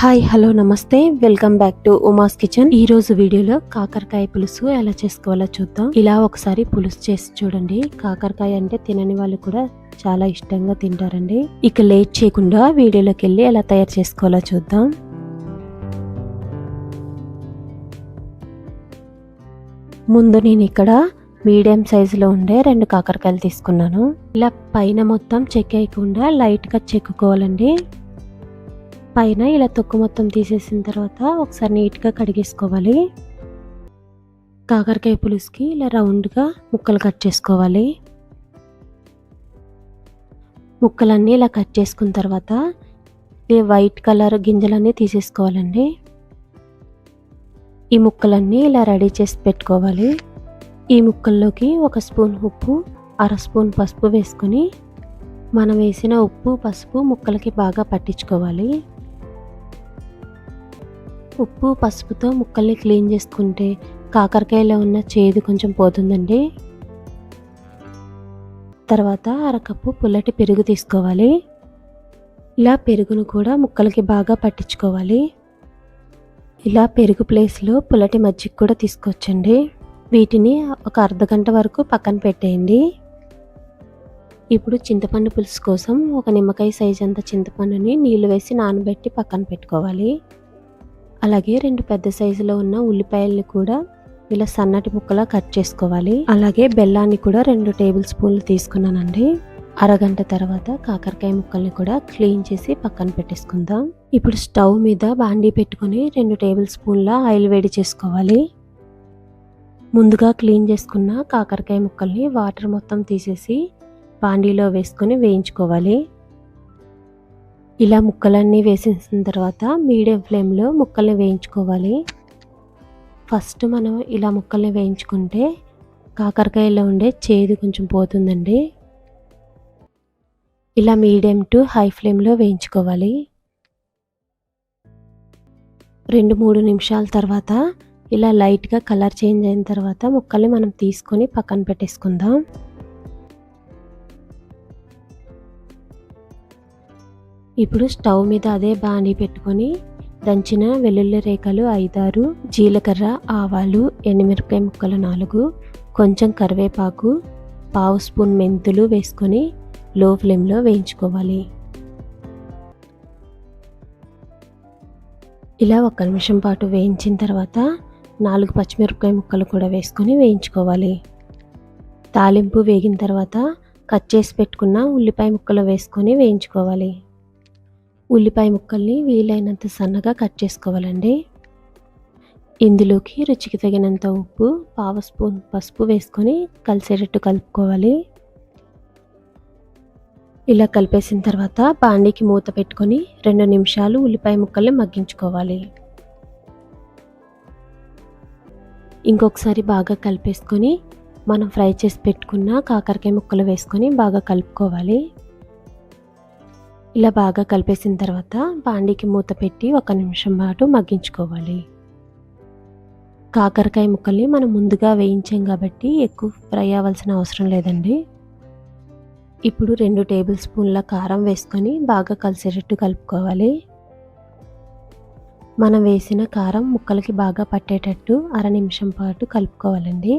Hi hello నమస్తే welcome back to Uma's kitchen. ఈ రోజు వీడియోలో కాకరకాయ పులుసు ఎలా చేసుకోవాలో చూద్దాం. ఇలా ఒకసారి పులుసు చేసి చూడండి. కాకరకాయ అంటే తినని వాళ్ళు కూడా చాలా ఇష్టంగా తింటారండి. ఇక లేట్ చేయకుండా వీడియోలోకి వెళ్ళి ఎలా తయారు చేసుకోవాలో చూద్దాం. ముందు నేను ఇక్కడ మీడియం సైజులో ఉండే 2 కాకరకాయలు తీసుకున్నాను. ఇలా పైన మొత్తం చెక్కేయకుండా లైట్గా చెక్కుకోవాలండి. పైన ఇలా తొక్కు మొత్తం తీసేసిన తర్వాత ఒకసారి నీట్గా కడిగేసుకోవాలి. కాకరకాయ పులుసుకి ఇలా రౌండ్గా ముక్కలు కట్ చేసుకోవాలి. ముక్కలన్నీ ఇలా కట్ చేసుకున్న తర్వాత ఈ వైట్ కలర్ గింజలన్నీ తీసేసుకోవాలండి. ఈ ముక్కలన్నీ ఇలా రెడీ చేసి పెట్టుకోవాలి. ఈ ముక్కల్లోకి 1 స్పూన్ ఉప్పు, 1/2 స్పూన్ పసుపు వేసుకొని మనం వేసిన ఉప్పు పసుపు ముక్కలకి బాగా పట్టించుకోవాలి. ఉప్పు పసుపుతో ముక్కల్ని క్లీన్ చేసుకుంటే కాకరకాయలో ఉన్న చేదు కొంచెం పోతుందండి. తర్వాత 1/2 కప్పు పుల్లటి పెరుగు తీసుకోవాలి. ఇలా పెరుగును కూడా ముక్కలకి బాగా పట్టించుకోవాలి. ఇలా పెరుగు ప్లేస్లో పుల్లటి మజ్జిగ కూడా తీసుకోవచ్చండి. వీటిని ఒక అర్ధగంట వరకు పక్కన పెట్టేయండి. ఇప్పుడు చింతపండు పులుసు కోసం ఒక నిమ్మకాయ సైజ్ అంత చింతపండుని నీళ్లు వేసి నానబెట్టి పక్కన పెట్టుకోవాలి. అలాగే 2 పెద్ద సైజులో ఉన్న ఉల్లిపాయల్ని కూడా ఇలా సన్నటి ముక్కలా కట్ చేసుకోవాలి. అలాగే బెల్లాన్ని కూడా 2 టేబుల్ స్పూన్లు తీసుకున్నానండి. అరగంట తర్వాత కాకరకాయ ముక్కల్ని కూడా క్లీన్ చేసి పక్కన పెట్టేసుకుందాం. ఇప్పుడు స్టవ్ మీద బాండీ పెట్టుకొని 2 టేబుల్ స్పూన్ల ఆయిల్ వేడి చేసుకోవాలి. ముందుగా క్లీన్ చేసుకున్న కాకరకాయ ముక్కల్ని వాటర్ మొత్తం తీసేసి బాండీలో వేసుకొని వేయించుకోవాలి. ఇలా ముక్కలన్నీ వేసేసిన తర్వాత మీడియం ఫ్లేమ్లో ముక్కల్ని వేయించుకోవాలి. ఫస్ట్ మనం ఇలా ముక్కల్ని వేయించుకుంటే కాకరకాయలో ఉండే చేదు కొంచెం పోతుందండి. ఇలా మీడియం టు హై ఫ్లేమ్లో వేయించుకోవాలి. 2-3 నిమిషాల తర్వాత ఇలా లైట్గా కలర్ చేంజ్ అయిన తర్వాత ముక్కల్ని మనం తీసుకొని పక్కన పెట్టేసుకుందాం. ఇప్పుడు స్టవ్ మీద అదే బాండీ పెట్టుకొని దంచిన వెల్లుల్లి రేఖలు 5-6, జీలకర్ర, ఆవాలు, ఎండుమిరపకాయ ముక్కలు 4, కొంచెం కరివేపాకు, 1/2 స్పూన్ మెంతులు వేసుకొని లో ఫ్లేమ్లో వేయించుకోవాలి. ఇలా 1 నిమిషం పాటు వేయించిన తర్వాత 4 పచ్చిమిరపకాయ ముక్కలు కూడా వేసుకొని వేయించుకోవాలి. తాలింపు వేగిన తర్వాత కట్ చేసి పెట్టుకున్న ఉల్లిపాయ ముక్కలు వేసుకొని వేయించుకోవాలి. ఉల్లిపాయ ముక్కల్ని వీలైనంత సన్నగా కట్ చేసుకోవాలండి. ఇందులోకి రుచికి తగినంత ఉప్పు, 1/2 స్పూన్ పసుపు వేసుకొని కలిసేటట్టు కలుపుకోవాలి. ఇలా కలిపేసిన తర్వాత బాండీకి మూత పెట్టుకొని 2 నిమిషాలు ఉల్లిపాయ ముక్కల్ని మగ్గించుకోవాలి. ఇంకొకసారి బాగా కలిపేసుకొని మనం ఫ్రై చేసి పెట్టుకున్న కాకరకాయ ముక్కలు వేసుకొని బాగా కలుపుకోవాలి. ఇలా బాగా కలిపేసిన తర్వాత బాండీకి మూత పెట్టి 1 నిమిషం పాటు మగ్గించుకోవాలి. కాకరకాయ ముక్కల్ని మనం ముందుగా వేయించాం కాబట్టి ఎక్కువ ఫ్రై అవ్వాల్సిన అవసరం లేదండి. ఇప్పుడు 2 టేబుల్ స్పూన్ల కారం వేసుకొని బాగా కలిసేటట్టు కలుపుకోవాలి. మనం వేసిన కారం ముక్కలకి బాగా పట్టేటట్టు 1/2 నిమిషం పాటు కలుపుకోవాలండి.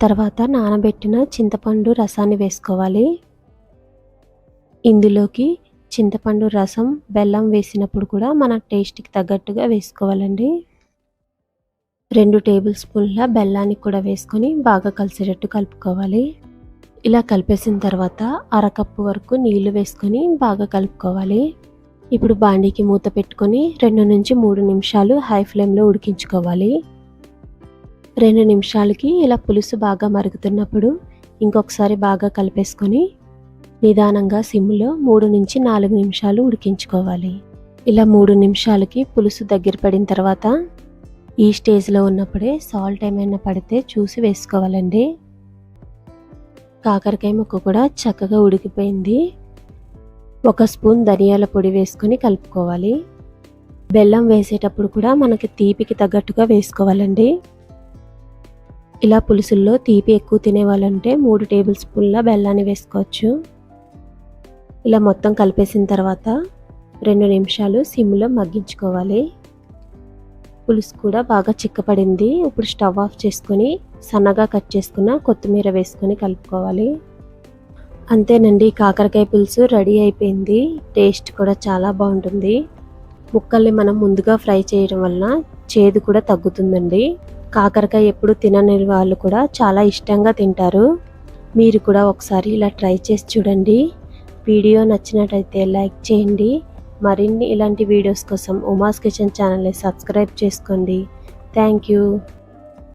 తర్వాత నానబెట్టిన చింతపండు రసాన్ని వేసుకోవాలి. ఇందులోకి చింతపండు రసం, బెల్లం వేసినప్పుడు కూడా మన టేస్ట్కి తగ్గట్టుగా వేసుకోవాలండి. 2 టేబుల్ స్పూన్ల బెల్లాన్ని కూడా వేసుకొని బాగా కలిసేటట్టు కలుపుకోవాలి. ఇలా కలిపేసిన తర్వాత 1/2 కప్పు వరకు నీళ్లు వేసుకొని బాగా కలుపుకోవాలి. ఇప్పుడు బాండీకి మూత పెట్టుకొని 2 నుంచి 3 నిమిషాలు హై ఫ్లేమ్లో ఉడికించుకోవాలి. 2 నిమిషాలకి ఇలా పులుసు బాగా మరుగుతున్నప్పుడు ఇంకొకసారి బాగా కలిపేసుకొని నిదానంగా సిమ్లో 3 నుంచి 4 నిమిషాలు ఉడికించుకోవాలి. ఇలా 3 నిమిషాలకి పులుసు దగ్గర పడిన తర్వాత ఈ స్టేజ్లో ఉన్నప్పుడే సాల్ట్ ఏమైనా పడితే చూసి వేసుకోవాలండి. కాకరకాయ ముక్క కూడా చక్కగా ఉడికిపోయింది. 1 స్పూన్ ధనియాల పొడి వేసుకొని కలుపుకోవాలి. బెల్లం వేసేటప్పుడు కూడా మనకి తీపికి తగ్గట్టుగా వేసుకోవాలండి. ఇలా పులుసుల్లో తీపి ఎక్కువ తినేవాళ్ళంటే 3 టేబుల్ స్పూన్ల బెల్లాన్ని వేసుకోవచ్చు. ఇలా మొత్తం కలిపేసిన తర్వాత 2 నిమిషాలు సిమ్లో మగ్గించుకోవాలి. పులుసు కూడా బాగా చిక్కపడింది. ఇప్పుడు స్టవ్ ఆఫ్ చేసుకొని సన్నగా కట్ చేసుకున్న కొత్తిమీర వేసుకొని కలుపుకోవాలి. అంతేనండి, కాకరకాయ పులుసు రెడీ అయిపోయింది. టేస్ట్ కూడా చాలా బాగుంటుంది. ముక్కల్ని మనం ముందుగా ఫ్రై చేయడం వలన చేదు కూడా తగ్గుతుందండి. కాకరకాయ ఎప్పుడు తినని వాళ్ళు కూడా చాలా ఇష్టంగా తింటారు. మీరు కూడా ఒకసారి ఇలా ట్రై చేసి చూడండి. వీడియో నచ్చినట్టయితే లైక్ చేయండి. మరిన్ని ఇలాంటి వీడియోస్ కోసం ఉమాస్ కిచెన్ ఛానల్ని సబ్స్క్రైబ్ చేసుకోండి. Thank you.